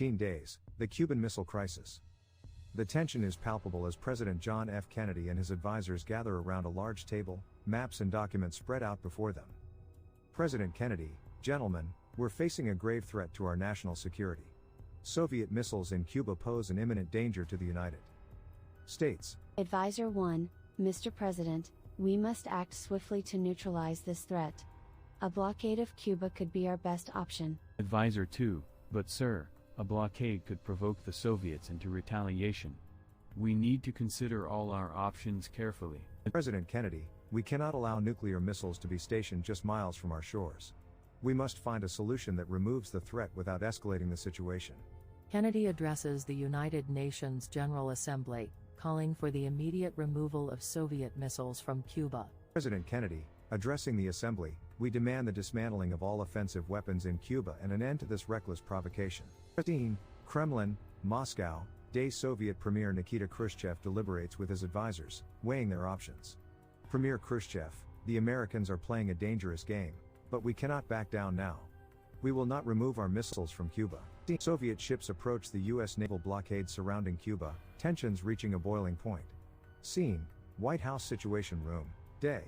15 days, the Cuban Missile Crisis. The tension is palpable as President John F. Kennedy and his advisors gather around a large table, maps and documents spread out before them. President Kennedy, gentlemen, we're facing a grave threat to our national security. Soviet missiles in Cuba pose an imminent danger to the United States. Advisor 1, Mr. President, we must act swiftly to neutralize this threat. A blockade of Cuba could be our best option. Advisor 2, but sir, a blockade could provoke the Soviets into retaliation. We need to consider all our options carefully. President Kennedy, we cannot allow nuclear missiles to be stationed just miles from our shores. We must find a solution that removes the threat without escalating the situation. Kennedy addresses the United Nations General Assembly, calling for the immediate removal of Soviet missiles from Cuba. President Kennedy, addressing the Assembly, we demand the dismantling of all offensive weapons in Cuba and an end to this reckless provocation. 15. Kremlin, Moscow, Day Soviet Premier Nikita Khrushchev deliberates with his advisors, weighing their options. Premier Khrushchev, the Americans are playing a dangerous game, but we cannot back down now. We will not remove our missiles from Cuba. Soviet ships approach the U.S. naval blockade surrounding Cuba, tensions reaching a boiling point. Scene, White House Situation Room, Day.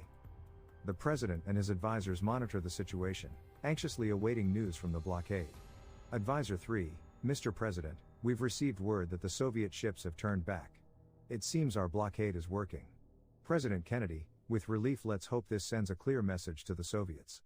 The President and his advisors monitor the situation, anxiously awaiting news from the blockade. Advisor 3, Mr. President, we've received word that the Soviet ships have turned back. It seems our blockade is working. President Kennedy, with relief, let's hope this sends a clear message to the Soviets.